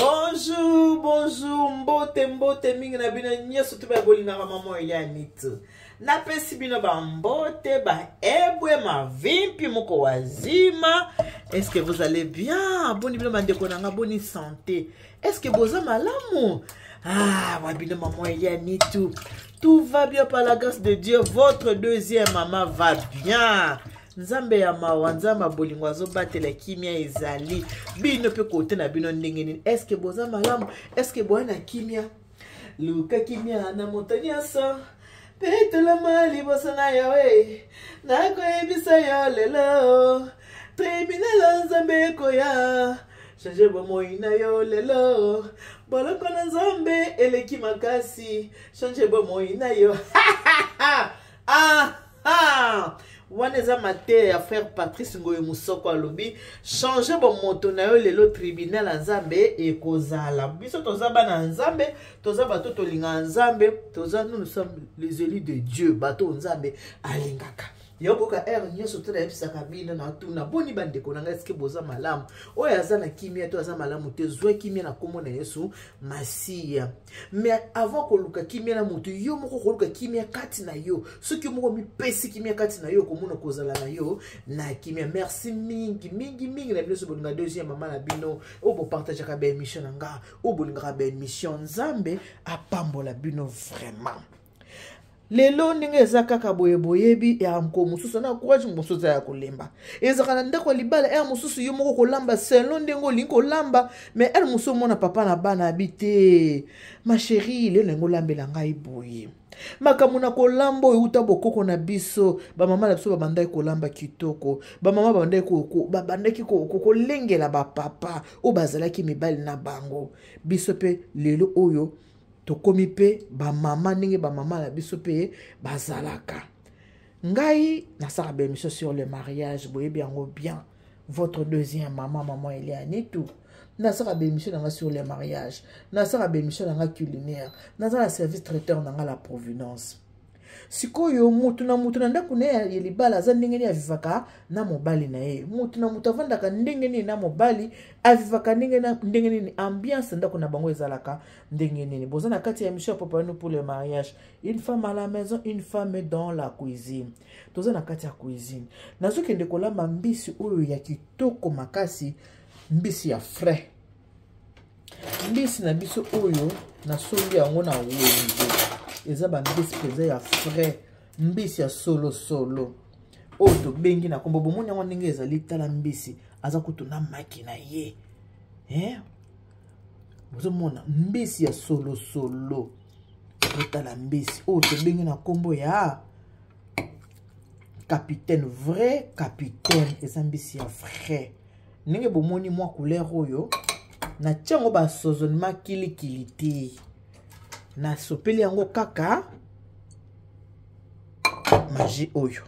Bonjour, bonjour, mbote mingi na bino nyeso tu ba bolinga maman ya nitu. Na pesi bino ba mbote ba ebwe ma vimpi moko wazima. Est-ce que vous allez bien? Boni bino mandeko nanga boni santé. Est-ce que boza malamu? Ah, wa bino maman ya nitu. Tout va bien par la grâce de Dieu. Votre deuxième maman va bien. Nzambe ya mawanzama bolingo azobatela kimia ezali bino pe kote na bino ndenge nini. Est-ce que boza malamu? Est-ce que boana kimia luka kimia na montagne sa petela mali bosana yawe na ko ebisa yo lelo tribunal nzambe ko ya changer bomoi na yo lelo boloko na nzambe eleki makasi changer bomoi na yo Waneza mate ya frère Patrice Ngoye Musoko alobi changer bon moto na yo lelo tribunal ya Nzambe ekozala biso tozaba na Nzambe toza bato tolinga Nzambe toza nous sommes les élus de Dieu bato Nzambe alingaka yoboka nyoso to na episa kabina na tuna boni bandeko na eske boza malamu oyo azana kimia to aza malamu te zwa kimia na komona Yesu Masia mais avant ko luka kimia na mutu yo moko ko luka kimia kati na yo soki moko mi pesi kimia kati na yo komona kozala na yo na kimia. Merci mingi na biso bolinga deuxième maman na bino o bo partager ka ba émission nga o bolinga ba émission Nzambe apambola bino vraiment. Lelo ndenge ezaka ka boyeboyebi ya mko mususu na courage mususu ya kolemba ezaka na ndako libala ya mususu yo moko kolamba selon ndengo linko lamba mais elle mususu mona papa na bana habité ma chérie le lengo lambela ngai boye makamuna kolambo euta bokoko na biso ba mama na biso ba bandai kolamba kitoko ba mama bandai ko lengela ba papa o bazalaki mibali na bango biso pe lelo oyo tokomi pe ba mama ninge ba mama la biso pe bazalaka ngai nasaka ba émission sur le mariage boye biango bien votre deuxième maman Eliane tout nasaka ba émission nga sur le mariage nasaka ba émission nga culinaire nasaka service traiteur nga la provenance sikoyo mutu na ndako ne ya libala za ndenge ni avivaka na mobali na ye mutu na mutu avandaka ndenge ni na mobali avivaka ndenge ni ambiance ndako na bango ezalaka ndenge ni boza na kati ya émission papa nous pour le mariage une femme à la maison une femme dans la cuisine toza na kati ya cuisine nazoki ndeko lamba mbisi oyo ya kitoko makasi mbisi ya frais mbisi na biso oyo na sombi yango na wenze eza ba mbisi peza ya frais mbisi ya solo oyo to bengi na kombo bomoni yango ndenge ezali tala mbisi aza kutu na maki na ye bozomona mbisi ya solo tala mbisi oyo to bengi na kombo ya capitaine vrai capitaine eza mbisi ya frais ndenge bomoni mwa couleur oyo na tiango ba assaisonnement kilikili te na sopeli yango kaka magie oyo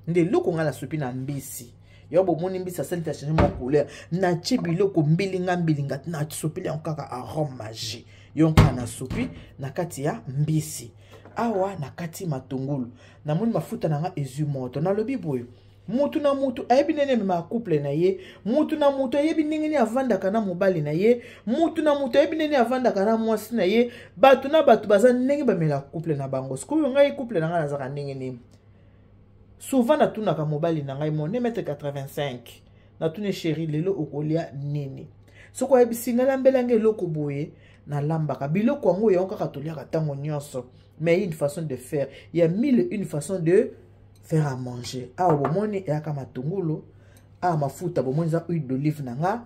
nde loko nga na sopi na mbisi yo bomoni mbisi asali ta changer mon couleur na tie biloko mbilinga na sopeli yango kaka arôme magie yo nka na sopi na kati ya mbisi awa na kati matungulu na moni mafuta nanga ezu moto na lobi boyo mutu na mutu ayebi nene ma couple na ye mutu na mutu ayebi nene avandaka na mobali na ye mutu na mutu ayebi nene avandaka na mwasi na ye batu na batu baza ndenge bamela couple na bango sikoyo ngai couple na ngai nazaka ndenge nini souvent natunaka mobali na ngai mon 1m85 natune chérie lelo okolia nini soko ayebi singala mbelange eloko boye na lambaka biloko yango yango kaka toliaka tango nyonso mais une façon de faire il y a mille une façon de faire à manger. Ah, bomoni ya kama matungulu, mafuta bomoni za huile d'olive nanga,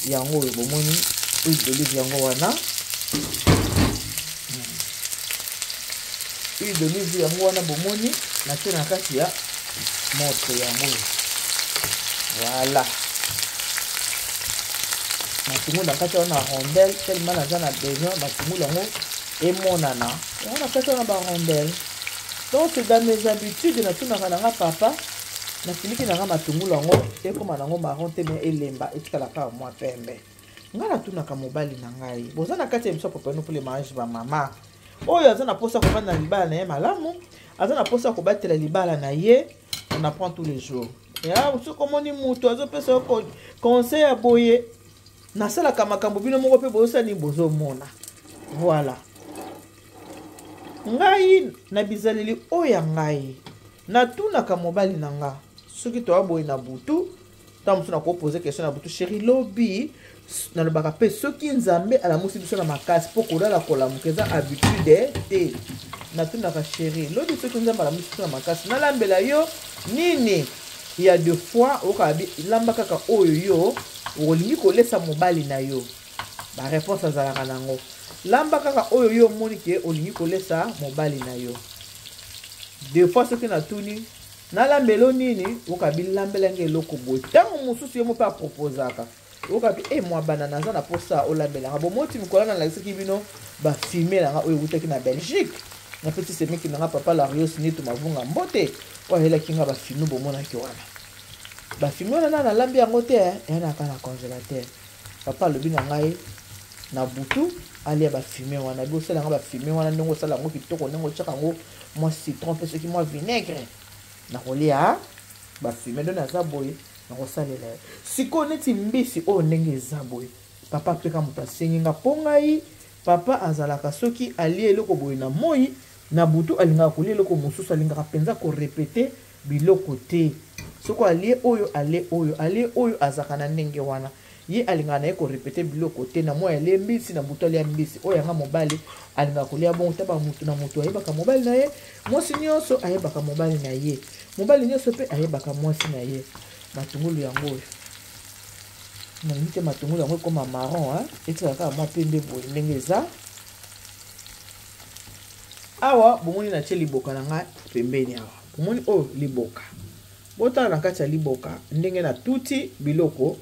yango bomoni huile d'olive yango wana. Huile d'olive yango wana bomoni na tena kati ya moto yango. Voilà. Matungulu na kati wana rondelle tellement na zana besoin matungulu yango emonana. On a kati wana ba rondelle. Donc c'est dans mes habitudes na tuna kana papa na filiki na matungulu yango ekoma nango marron te mais elemba etikala ka moi pembe ngala tuna ka mobali na ngai boza na kati ya biso papa nous pour le mariage ba mama oyo azana posa ko bana libala na ye malamu azana posa ko batela libala na ye on apprend tous les jours ya uso komoni mutu azo pesa conseil ya boye nasala kamakambo bino moko pe bosani bozo mona. Voilà. Ngai na bizaleli oya ngai. Na tuna ka mobali nanga. Soki to aboy na butu, tamu na ko poser question na butu chéri lobi na lobaka pe soki nzambe ala musi biso na makasi poko la kola mukeza habitude te. Na tuna ka chéri lobi soki nzambe ala musi biso na makasi na lambela yo nini. Il y a deux fois au kabi lamba kaka oyo yo olingi ko lesa mobali na yo. Ba réponse azalaka nango. Lamba kaka oyo yo moni ke olingi ko lesa mobali na yo. Deux fois soki na tuni na lambelo nini okabi lambela ngeloko boy. Tango mususu yo mo pa proposaka. Okabi moi banana za na posa o lambela. Bo moti mikola na lakisi kibino ba filmer na oyo utaki na Belgique. Na petit semi ki na papa Larios ni to mavunga mbote. Wa hela kinga ba filmer bo mona ki wana. Ba filmer na lambi yango te na kana congélateur. Papa lobi na ngai na butu ali ba filmer wana bo sala ba filmer wana ndongo sala ngo kitoko ndongo chaka ngo moi citron pe ce qui moi vinaigre. Na kolia ba filmer dona za boy na kosalela. Siko neti mbisi o ndenge za boy. Papa peka mutasenga pongai papa azalaka soki ali eloko boy na moi na butu alinga kolia eloko mususu alinga penza ko répéter biloko te. Soko ali oyo azaka na ndenge wana. Ye alinga na ko répéter biloko te na moi ali mbisi na butu ali mbisi oyo yanga mobali alinga kolia bon taba mutu na mutu ayebaka mobali na ye mwasi nyonso ayebaka mobali na ye mobali nyonso pe ayebaka mwasi na ye matungulu yango oyo na mite matungulu yango koma marron etika mwa pembe boye ndenge eza awa bomoni na tie liboka na nga pembeni awa bomoni oyo liboka botala na kati ya liboka ndenge na tuti biloko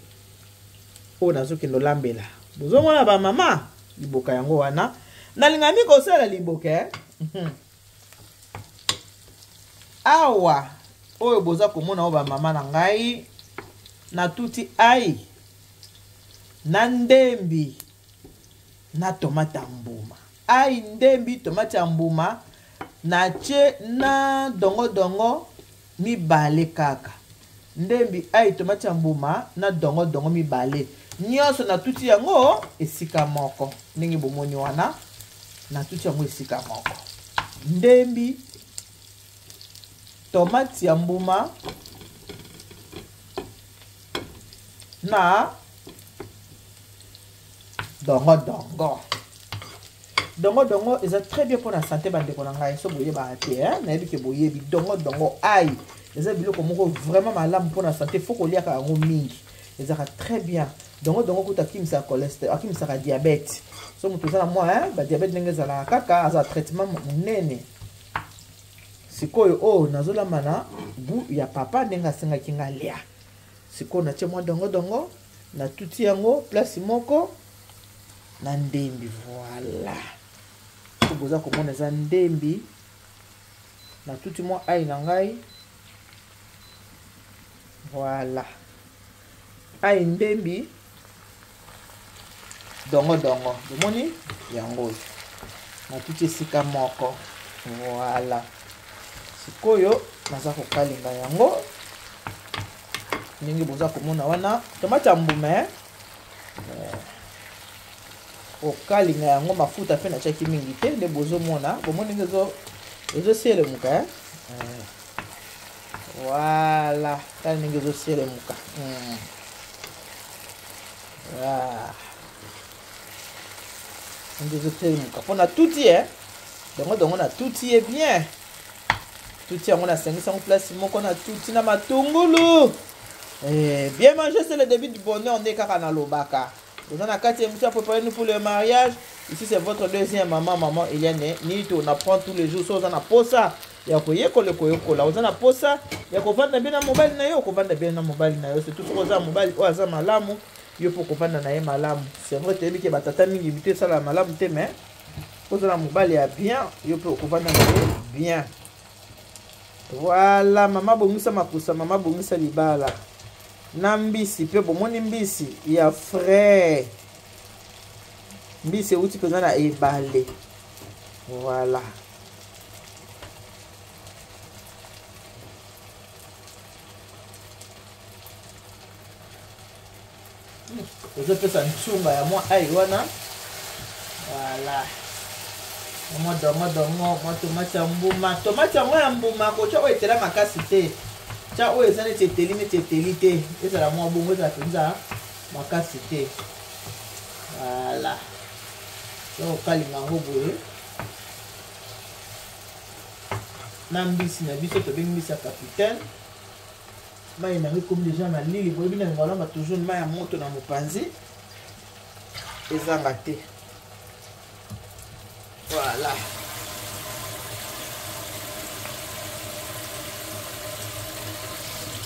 oyo nazokende olambela bozomona bamama liboka yango wana nalingani kosala liboka awa oyo boza komona oyo bamama na ngai na tuti ai na ndembi na tomate ya mbuma ai ndembi tomate ya mbuma na tie na dongo mibale kaka ndembi ai tomate ya mbuma na dongo mibale nyonso na tuti yango esika moko ndenge bomoni wana na tuti yango esika moko ndembi tomate ya mbuma na dongo eza très bien pour la santé bandeko na ngai so boyeba te na yebi ke boyebi dongo ai eza biloko moko vraiment malamu pour la santé faut kolia ka yango mingi eza très bien dongo kuta kimisa cholestérol akimisa ka diabète so mutu za na moi ba diabète ndenge za la kaka aza traitement munene sikoyo o nazolamba na bu ya papa ndenge asengaki nga lia sikoyo na tie mwa dongo na tuti yango place moko na ndembi voilà ko boza komona za ndembi na tuti mwa ai na ngai voilà ai ndembi dongo bomoni yango na tuti esika moko voilà sikoyo naza kokalinga yango ndenge boza komona wana tomate ya mbuma okalinga yango mafuta pe natiaki mingi te nde bozomona bomoni ndenge ezoselemuka voilà tala ndenge ezoselemuka ndenge ezoselemuka mpona tuti dongo na tuti ye bien tuti yango nasengisa yango place moko na tuti na matungulu bien manger c'est le début du bonheur nde kaka na lobaka vous en a quatre émissions préparez nous pour le mariage ici c'est votre deuxième maman Eliane Nito on apprend tous les jours so on a posa ya koyekola koyekola on a posa ya kovanda bien na mobile na yo kovanda bien na mobile na yo c'est tout so za mobile o aza malamu yo pour kovanda na ye malamu c'est vrai te bi ke batata mingi bité ça la malamu te mais posa na mobile ya bien yo pour kovanda na ye bien. Voilà, maman bongisa makusa, maman bongisa libala. Na mbisi, pe bomoni mbisi, ya frais. Mbisi uti peza na ebale. Voilà. ozo pesa ntunga ya mwa ai wana. Voilà. Moi dongo tomate ya mbuma. Tomate yango ya mbuma ko cha oetela makasi te. Cha oeza ne teteli te. Ezala mwa bongo ezala penza makasi te. Voilà. So kalinga ngo boye. Na mbisi na biso to bengi mbisi ya capitaine. Mai na comme déjà na lili boye bina ngala toujours mai ya moto na mopanzi. Ezanga te. Voilà.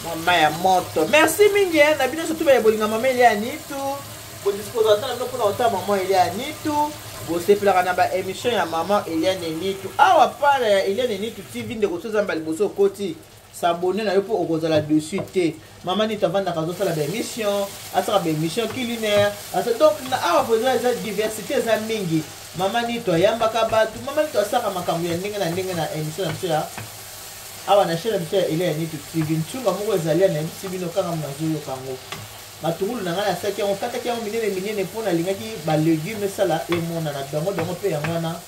Maman ya moto. Merci mingi na bino surtout ba bolinga mama ile ya nitu. Bo disposition na bino pour maman ile ya nitu. Bo sepela na ba émission ya maman Eliane Nitu. Awa pala ya Eliane Nitu TV ndeko soza mbali boso koti. S'abonner na yo pour okozala dessus te. Maman ni tavanda kazo sala ba émission, asala ba émission culinaire. Donc na awa besoin de diversité za mingi. Maman ni to yambaka batu, maman ni to asaka makambo ya ndenge na émission na ya. Awa na chaîne ya Eliane Nitu TV. Ntunga moko ezali na MCB no kanga mnazo kango. Matungulu na ngana saki yango kata ki yango minene mpona lingaki ba légumes sala emona na dongo pe yango na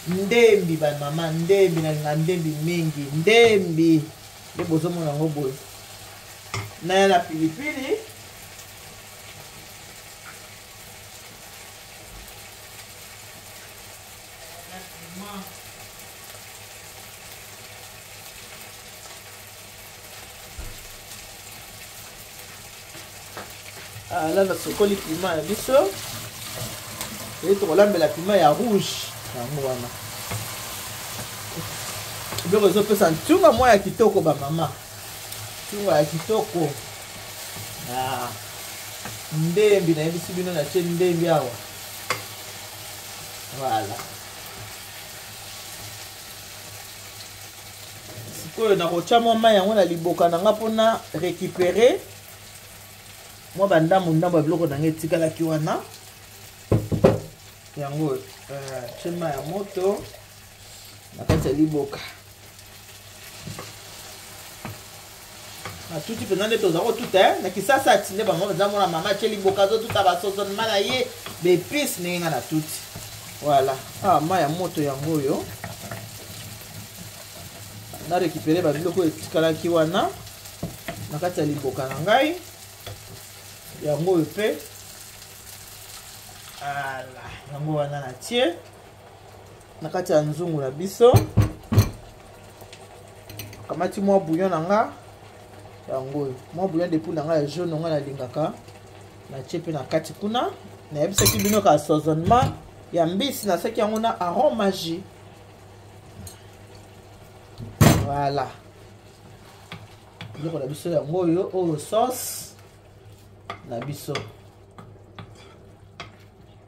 ndembi ba mama ndembi na ndembi mingi ndembi le bozo mona ngo boy na la pilipili là na sokoli piment ya biso et to kolambela piment ya rouge yango wana biloko ezopesa ntunga mwa ya kitoko ba mama ntunga ya kitoko ndembi nayebisi bino na tie ndembi awa voilà sikoyo nakotya mwa mai yango na liboka na nga mpona récupérer moi bandambo ya biloko na ngai etikalaki wana yango chema ya moto na kati ya liboka atuti mpenza nde toza kotuta na kisasa atinde bango baza mona mama atie liboka azotuta basozonema na ye bepice ndenge nga na tuti voilà ma ya moto yango oyo na récupérer babiloko etikalaki wana na kati ya liboka na ngai yango oyo mpe ala yango wana na tie na kati ya nzungu na biso kamati mwa bouillon na nga yango oyo mwa bouillon de poule na nga ya jaune nga nalingaka na tie mpe na kati kuna nayebisaki bino ka assaisonnement ya mbisi nasaki yango na aromage voilà biloko na biso yango oyo sauce na biso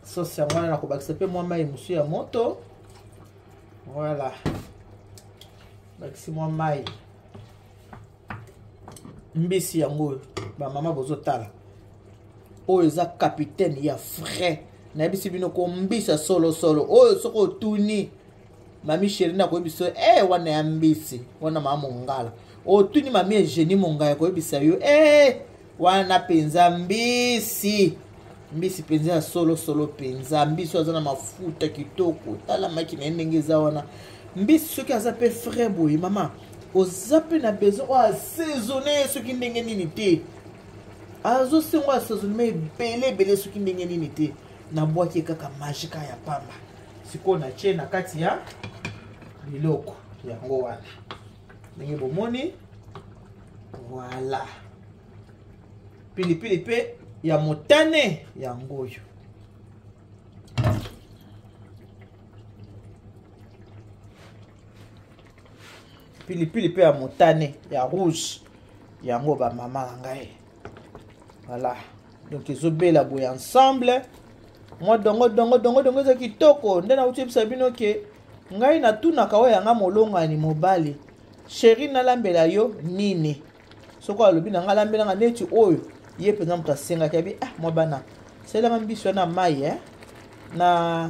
sauce yango wana nakobakisa mpe mwa mai mosu ya moto voilà bakisi mwa mai mbisi yango oyo bamama bozotala oyo eza capitaine ya frais nayebisi bino ko mbisi ya solosolo oyo soki otuni mami sheri nakoyebisa yo wana ya mbisi wana mama mongala otuni mami egeni mongaya koyebisa yo wana penza mbisi penza ya solosolo penza mbisi aza na mafuta kitoko tala maki na ndenge eza wana mbisi soki aza mpe frais boye mama oza mpe na besoin oyo assaisonne soki ndenge nini te azosengo assaisonnement ebele soki ndenge nini te nabwaki kaka magika ya pamba sikoyo natie na kati ya biloko yango wana ndenge bomoni voilà pilipili pe ya motane yango oyo pilipili pe ya motane ya rouge yango ba mama na ngai voilà donc ezobela boye ensemble moi dongo eza kitoko nde nauti yebisa bino ke ngai natunaka oyo yanga molongani mobali sheri nalambela yo nini soko alobi na ngai alambelanga neti oyo ye mpenza moto asengaki abi mwa bana selanga mbisi wana mai na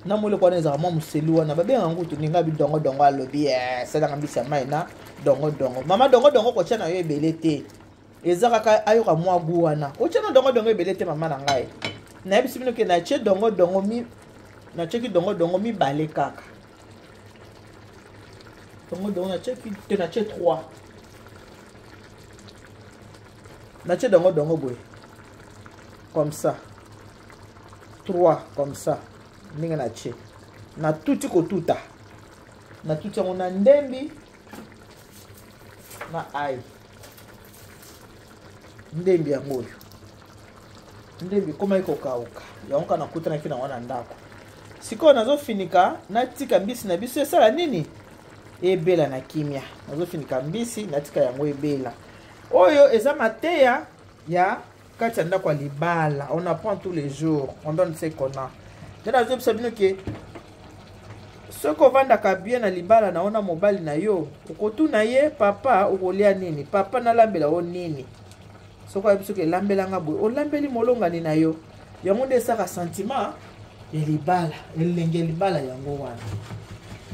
moleko wana ezaka mwa moselu wana babenga ngutu ninga bidongo alobi selanga mbisi ya mai na dongo mama dongo kotya na yo ebele te ezaka ayoka mwa guana ochana dongo ebelete mama na ngai na yebisi bino ke na che dongo mi na cheki dongo mi bale kaka dongo na cheki te na che 3 na che dongo boy comme ça 3 comme ça ninga na che na tuti ko tuta na tuti yango na ndembi na ai ndembi yango oyo ndembi koma ikokauka yango kana kutana kina wana ndako sikoyo nazofinika natika mbisi na biso esala nini ebela na kimia nazofinika mbisi natika yango ebela oyo eza mateya ya kati ya ndako ya libala on apprend tous les jours on donne ce qu'on a nde nazobisa bino ke soki ovandaka bien na libala naona mobali na yo okotuna ye papa okolia nini papa nalambela o nini soki oyebi soki elambelanga boye olambeli molongani na yo yango nde esaka sentiment ya libala elenge ya libala yango wana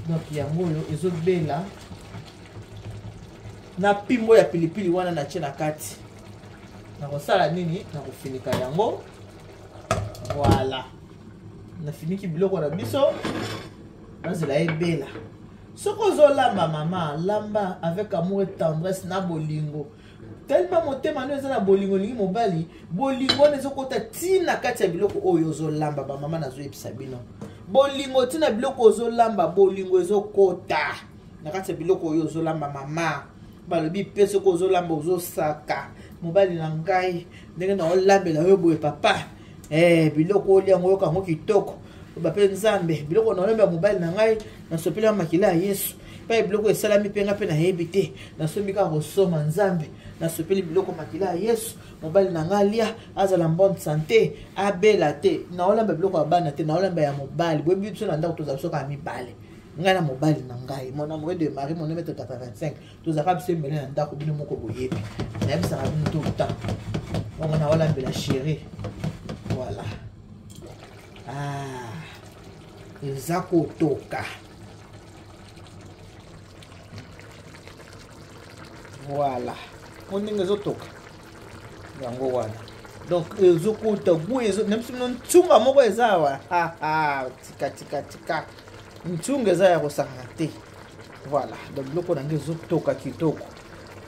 donc yango oyo ezobela na pimbo ya pilipili wana na tie na kati nakosala nini nakofinika yango voilà nafiniki biloko na biso nazela ebela soki ozolamba mama lamba avec amour et tendresse na bolingo tellement motema no eza na bolingo lingi mobali bolingo nezokota tina kati ya biloko oyo ozolamba bamama nazoyebisa bino bolingo tina biloko ozolamba bolingo ezokota na kati ya biloko oyo ozolamba mama balobi pe soki ozolamba ozosaka mobali na ngai ndenge na olambela oyo boye papa biloko oliango oyoka yango kitoko bape nzambe biloko na olamba mobali na ngai nasopeli ya makila ya yesu pa biloko esalami mpe nga mpe nayebi te nasomi kaka kosoma nzambe nasopeli biloko makila ya yesu mobali na ngai lia azala bonne santé abela te naolamba biloko ya bana te naolamba ya mobali boyebi biso na ndako tozala biso kaka mibale ngai na mobali na ngai mon amoureux de Marie mon 1m85 tozalaka biso mbele na ndako bino moko boyebi nayebisaka bino tout le temps bongo naolambela chéri voilà eza kotoka voilà ondenge ezotoka yango wana donc ezokota gu nemisi bino ntunga moko eza awa tika ntunga eza ya kosangana te voilà donc biloko nange ezotoka kitoko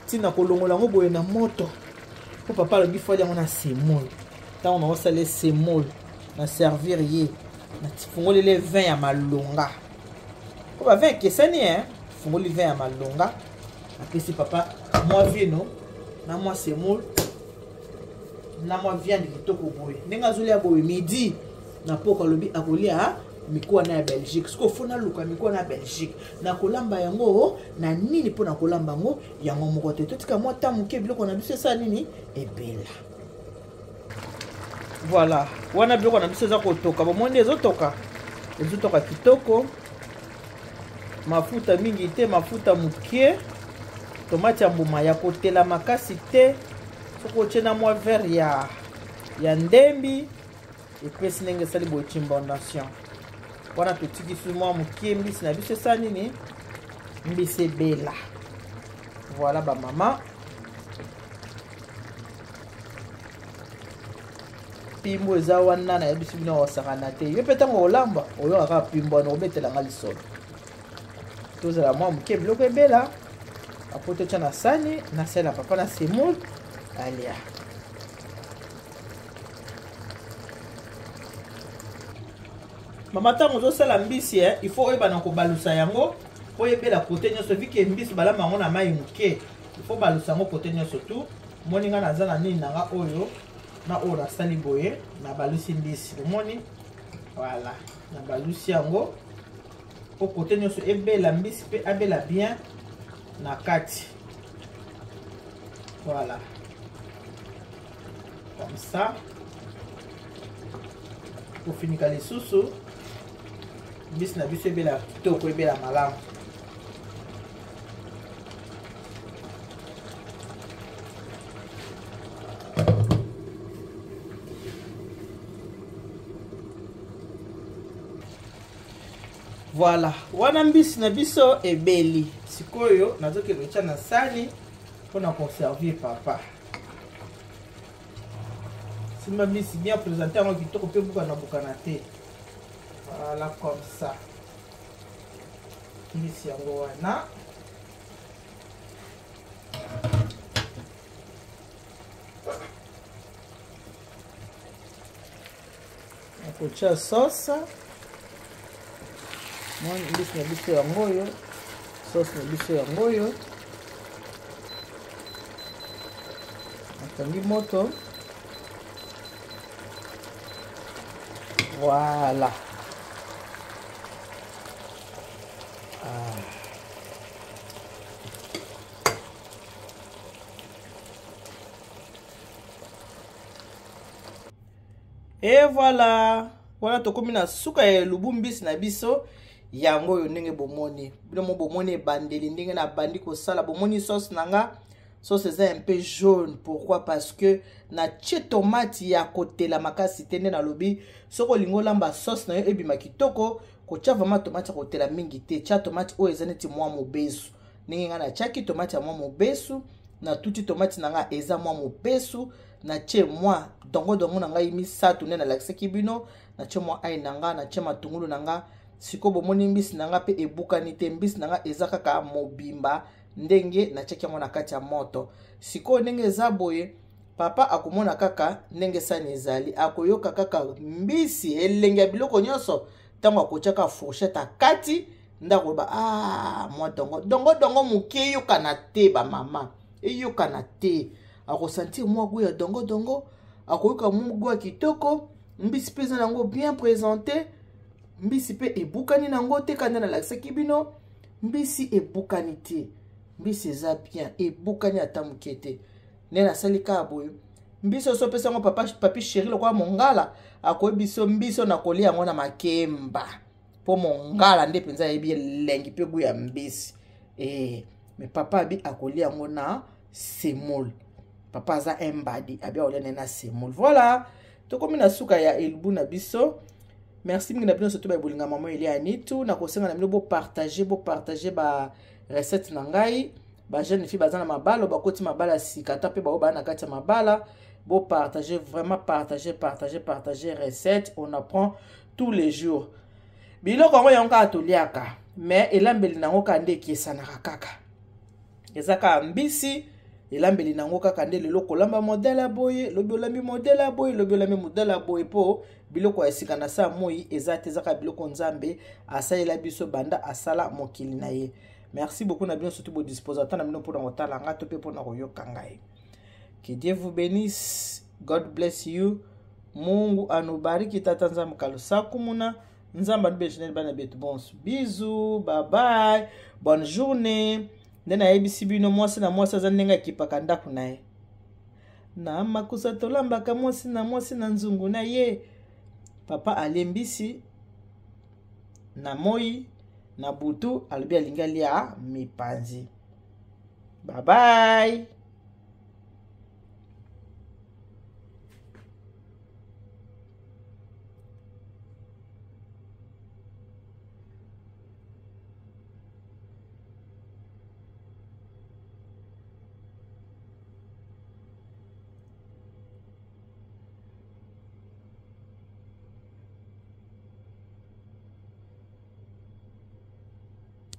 ntina kolongola yango boye na moto po papa alongi fali yango na semoule ntango naosala semoule na servir ye nafungolele vin ya malonga po bavin ekesani fungoli vin ya malonga apesi papa mwa vino na mwa semoule na mwa viande kitoko boye ndenge azolia boye midi na poko alobi akolia mikuwa na ya Belgique siko fona luka mikuwa na ya Belgique na kolamba yango na nini po na kolamba yango moko te totika mwa tamuke biloko na biso esa nini ebela voilà wana biloko na biso eza kotoka bomoni ezotoka kitoko mafuta mingi te mafuta mukie tomate ya mbuma ya kotela makasi te soko otie na mwa verre ya ndembi epesi ndenge esali boye chimbondation wana totikisi mwa mukie mbisi na biso esa nini mbisi ebela voilà bamama pimbo eza wana nayebisi bino osakana te yo mpe ntango olamba oyoka kaka pimbo wana obetelanga lisolo tozala mwa mukie biloko ebela apo totya na sani nasala papa na semoule alia mama ntango ozosala mbisi il faut oyeba na kobalusa yango po oyebela kote nyonso vike mbisi balamba yango na mai moke il faut balusa yango kote nyonso tu moni nga naza na nini nanga oyo na oyo nasali boye na balusi mbisi omoni voilà na balusi yango po kote nyonso ebela mbisi mpe abela bien na kati voilà comme ça kofinika lisusu mbisi na biso ebela kitoko ebela malamu voilà wana mbisi na biso ebeli sikoyo nazokende otya na sani mpona konservir papa Simba mbisi bien présenté en kitoko pe buka na bukanate. Voilà comme ça. Mbisi yango wana. Akocha sauce. Moi mbisi na biso yango yo. Sauce na biso yango yo. Atangi moto. Voilà. Et voilà. Voilà tokomi na suka ya lubumbisi na biso yango yo ndenge bomoni. Bino mo bomoni bandeli ndenge na bandi ko sala bomoni sauce nanga. Sauce est un peu jaune. Pourquoi? Parce que na tie tomate ya côté la makasi tende na lobi soko lingo lamba sauce na yo ebima kitoko ko tia vraiment tomate côté la mingi te tia tomate o ezaneti mwa mobesu ndenge nga na tiaki tomate ya mwa mobesu na tuti tomate nanga eza mwa mobesu na tie mwa dongo na ngai misatu nde na lakisaki bino na tie mwa ai nanga na tie matungulu nanga siko bomoni mbisi nanga pe ebukani te mbisi nanga eza kaka mobimba ndenge na tiaki yango na kati ya moto siko ndenge eza boye papa akomona kaka ndenge sani ezali akoyoka kaka mbisi elenge ya biloko nyonso ntango akotiaka fourchette akati ndako ba mwa dongo moke eyokana te bamama eyokana te akosentir mwa goût ya dongo akoyoka mwa goût ya kitoko mbisi mpe eza nango bien présenté mbisi mpe ebukani nango te kanda na lakisaki bino mbisi ebukani te mbisi eza bien ebukani ata moke te nde nasali kaka boye mbiso so pesa ngo papi chéri lokwa mongala akoyi biso mbiso na kolia yango na makemba po mongala nde penza yebi elengi pe gu ya mbisi mais papa abi akolia yango na semoule papa aza embadi abi akolia na semoule voilà tokomi na suka ya elbu na biso merci mingi na bino surtout ba bolinga mama elia nitu na kosenga na bino bo partager ba recette na ngai ba jeune fille bazana mabalo ba koti mabala sikata pe ba ba na kati mabala bo partager vraiment partager recette on apprend tous les jours biloko ngo yango atoliaka mais elambeli nango kande kiesana kaka ezaka mbisi elambeli nango kaka nde lelo kolamba modèle boye lobi olambi modèle boye lobi olambi modèle boye po biloko ya sika na sa moi ezate ezaka biloko nzambe asalela biso banda asala mokili na ye. Merci beaucoup na bien surtout pour disposateur na bino pour ngotala nga to pe pour na koyoka ngai. Que Dieu vous bénisse. God bless you. Mungu anubariki tata nzambe kalusa kumuna. Nzamba nbejene bana betu bons. Bisous, bye bye. Bonne journée. Nena ABC bino mwasi na mwasi zanenga kipaka ndaku nae. Na makusa tolamba ka mwasi na nzungu na ye. Papa alembisi na moi na butu albi alingali ya mipanzi. Bye bye.